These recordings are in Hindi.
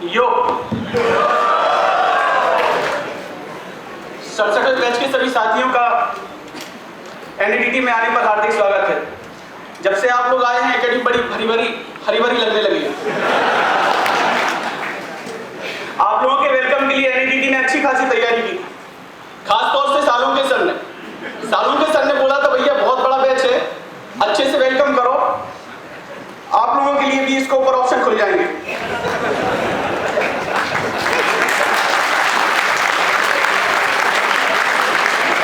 यो 67वें बैच के सभी साथियों का एनडीटी में आने पर हार्दिक स्वागत है। जब से आप लोग आए हैं एकेडमी बड़ी हरी भरी लगने लगी है। आप लोगों के वेलकम के लिए एनडीटी ने अच्छी खासी तैयारी की। खास तौर से सालों के सर ने बोला था भैया बहुत बड़ा बैच है, अच्छे से वेलकम करो, आप लोगों के लिए भी इसके ऊपर ऑप्शन खुल जाएंगे।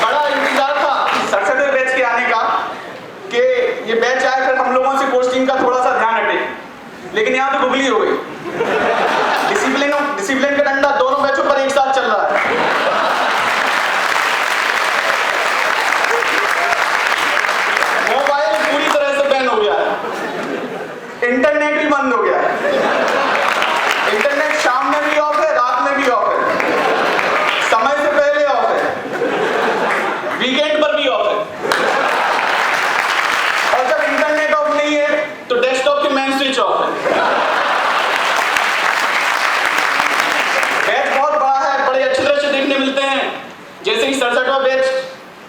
बड़ा इंतजार था 67वें बैच के आने का कि ये बैच आए, फिर हम लोगों से पोस्टिंग का थोड़ा सा ध्यान हटे, लेकिन यहाँ तो गुगली हो गई। डिसिप्लिन का डंडा दोनों बैचों पर एक साथ चल रहा है। मोबाइल पूरी तरह से बैन हो गया है, इंटरनेट भी बंद हो गया है। इंटरनेट शाम में भी ऑफ है, रात में भी ऑफ है, समय से पहले ऑफ है, वीकेंड पर भी ऑफ है। और जब इंटरनेट ऑफ नहीं है तो डेस्कटॉप की मेन स्विच ऑफ है। बैच बहुत बड़ा है, बड़े अच्छे तरह से देखने मिलते हैं। जैसे ही 67वां बैच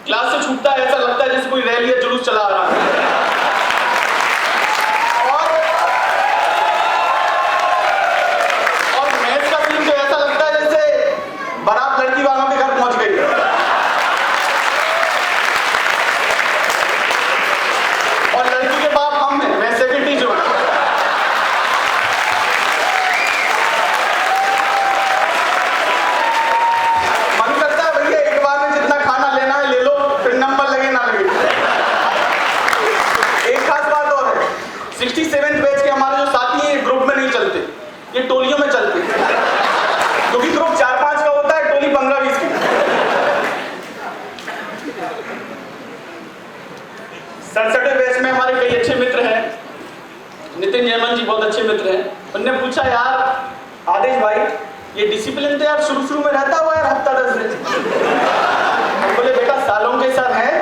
क्लास से छूटता है, ऐसा लगता है जैसे कोई रैली या जुलूस चला आ रहा है। और मैथ्स का सीन तो ऐसा लगता है जैसे बारात लड़की वालों के घर पहुंच गई है। और लड़की के बाप हम हैं, मैं सेक्रेटरी जो हूं। मन करता है भैया एक बार में जितना खाना लेना है ले लो, फिर नंबर लगे ना लगे। एक खास बात और है, 67th बैच के हमारे जो साथी हैं ग्रुप में नहीं चलते, ये टोलियों में चलते, क्योंकि ग्रुप 4-5 का होता है, टोली 15-20 की। 67वें बैच में हमारे कई अच्छे मित्र हैं। नितिन जयमन जी बहुत अच्छे मित्र हैं। उन्होंने पूछा यार आदेश भाई ये डिसिप्लिन तो यार शुरू में रहता हुआ यार हफ्ता 10 दिन। हम बोले बेटा सालों के सर हैं,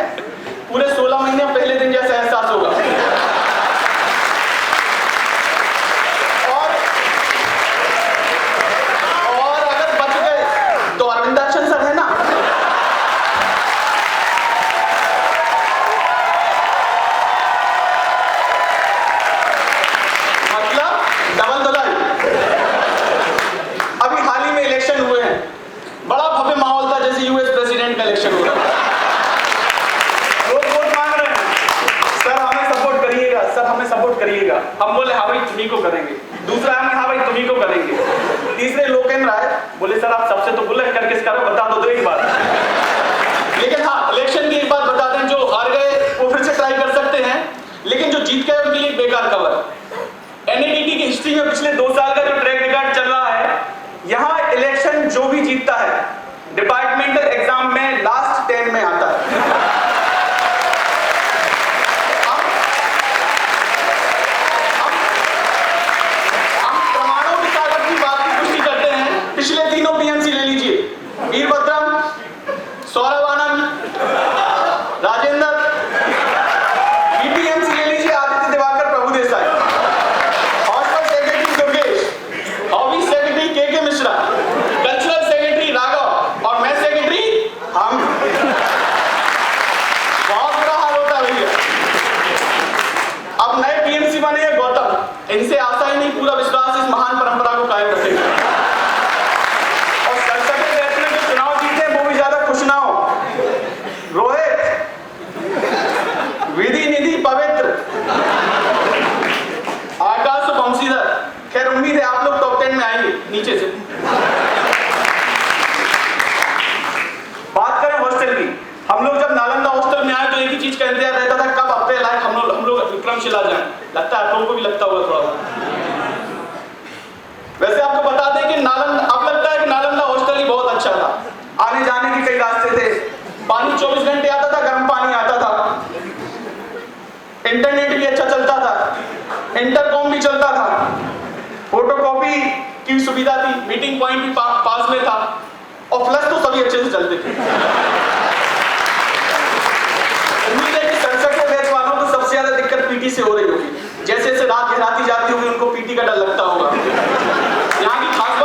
पूरे 16 महीने पहले दिन जैसा एहसास होगा। और अगर बच गए तो अरविंदाक्शन सर है ना, मतलब डबल धुलाई। अभी हाल ही में इलेक्शन हुए हैं, बड़ा भव्य माहौल था जैसे यूएस प्रेसिडेंट का इलेक्शन हो रहा है। लोग वोट मांग रहे हैं, सर हमें सपोर्ट करिएगा, सर हमें सपोर्ट करिएगा। हम बोले हाँ भाई तुम्ही को करेंगे। दूसरा आगे हाँ भाई तुम्ही को करेंगे। तीसरे लोकेंद्र आए, बोले सर आप सबसे तो बुलेट करके करो, बता दो एक बार। लेकिन हाँ इलेक्शन की एक बात बता दें, जो हार गए वो फिर से ट्राई कर सकते हैं, लेकिन जो जीत गए उनके लिए बेकार कवर। एनडीटी की हिस्ट्री में पिछले 2 साल का जो ट्रैक रिकॉर्ड चल रहा है, यहाँ इलेक्शन जो भी जीतता है डिपार्टमेंटल एग्जाम में लास्ट 10 में आता है। हम प्रमाणों की ताकत की बात की पुष्टि करते हैं। पिछले तीनों पीएमसी ले लीजिए, वीरभद्रम, सौरभ आनंद, राजेंद्र। बीपीएमसी ले लीजिए, Aditya Diwakar, Prabhu Desai. Hostel secretary Durgesh, office secretary K Mishra, cultural secretary Raghav, और मैं सेक्रेटरी हम। बहुत बुरा हाल होता है भैया। अब नए पीएमसी बने हैं गौतम, इनसे आशा ही नहीं पूरा विश्वास इस महान परंपरा को कायम रखेंगे। और 67वें बैच में जो चुनाव जीते वो भी ज्यादा खुश ना हो। रोहित, विधि निधि पवित्र, आकाश बंशीधर। खैर उम्मीद है आप लोग टॉप 10 में आएंगे नीचे से। बात करें हॉस्टल की, हम लोग जब नालंदा हॉस्टल में आए तो एक ही चीज का इंतजार रहता था, कब अपने लायक हम लोग विक्रमशिला जाएं। लगता है आप लोगों को भी लगता होगा थोड़ा। वैसे आपको बता दें कि नालंदा, अब लगता है कि नालंदा हॉस्टल ही बहुत अच्छा था। आने जाने के कई रास्ते थे, पानी 24 घंटे आता था, गर्म पानी आता था, इंटरनेट भी अच्छा चलता था, इंटरकॉम भी चलता था, फोटोकॉपी की सुविधा थी, मीटिंग पॉइंट भी पास में था, और फ्लश तो सभी अच्छे से चलते थे। उम्मीद है कि 67वें बैच वालों को सबसे ज्यादा दिक्कत पीटी से हो रही होगी। जैसे जैसे रात गहराती जाती होगी उनको पीटी का डर लगता होगा। यहाँ की खास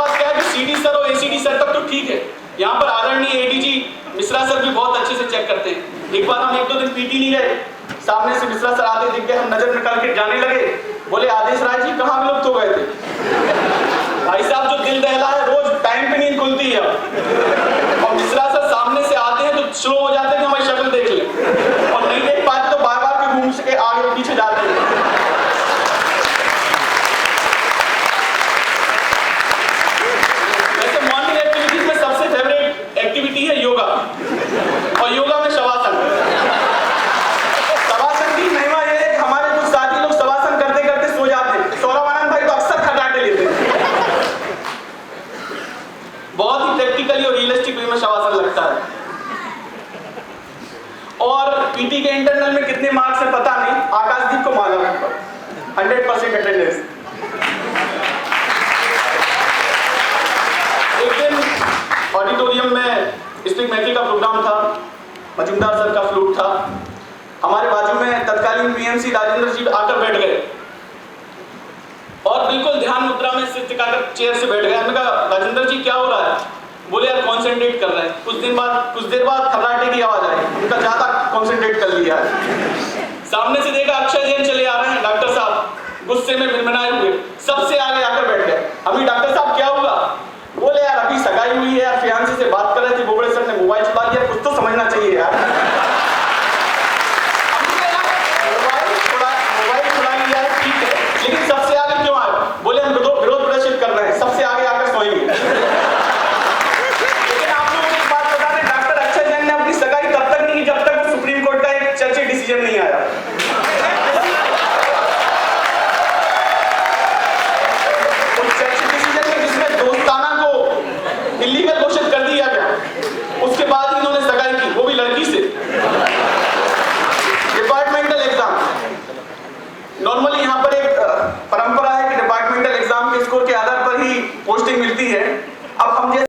ठीक है। यहाँ पर आदरणीय एडीजी मिश्रा सर भी बहुत अच्छे से चेक करते हैं। एक बार हम 1-2 दिन पीटी नहीं गए, सामने से मिश्रा सर आते दिख गए, हम नजर निकाल के जाने लगे, बोले आदेश राय जी कहाँ विलुप्त हो गए थे? भाई साहब जो दिल दहला है, रोज टाइम पे नींद खुलती है। और मिश्रा सर सामने से आते हैं तो स्लो हो जाते हैं कि हमारी शक्ल देख ले, और नहीं देख पाते तो बार बार के घूम के आगे पीछे जाते हैं। वैसे मॉर्निंग एक्टिविटीज में सबसे फेवरेट एक्टिविटी है योगा, और योगा में शवासन। शवासन की महिमा यह है कि हमारे कुछ साथी लोग शवासन करते करते सो जाते हैं। सौरभ भाई तो अक्सर खटाटे लेते हैं। बहुत ही प्रैक्टिकली और रियलिस्टिक वे में शवासन लगता है। और पीटी के इंटरनल में कितने मार्क्स है पता नहीं, आकाशदीप को मालूम है, 100% अटेंडेंस। एक दिन ऑडिटोरियम में स्पीक मैथी का प्रोग्राम था, मजुमदार सर का फ्लूट था। हमारे बाजू में तत्कालीन पीएमसी राजेंद्र जी आकर बैठ गए और बिल्कुल ध्यान मुद्रा में सिर टिकाकर चेयर से बैठ गए। हमने कहा राजेंद्र जी क्या हो रहा है? बोले यार कॉन्सेंट्रेट कर रहे हैं। कुछ देर बाद खर्राटे की आवाज आई, उनका ज्यादा कॉन्सेंट्रेट कर लिया है। सामने से देखा अक्षय जैन चले आ रहे हैं, डॉक्टर साहब गुस्से में मिनमिनाए हुए सबसे आगे आकर बैठ गए। अभी डॉक्टर साहब क्या हुआ? बोले यार अभी सगाई हुई है यार, फियांसे से बात कर रहे थे, बोबड़े सर ने मोबाइल चुरा लिया, कुछ तो समझना चाहिए यार। मोबाइल चुरा लिया है ठीक है, लेकिन सबसे आगे क्यों आए? बोले हम विरोध प्रदर्शित कर रहे हैं, सबसे आगे आकर सोएंगे। लेकिन आप लोग एक बात बता दें, डॉक्टर अक्षय जैन ने अपनी सगाई तब तक नहीं की जब तक सुप्रीम कोर्ट का एक चर्चित डिसीजन नहीं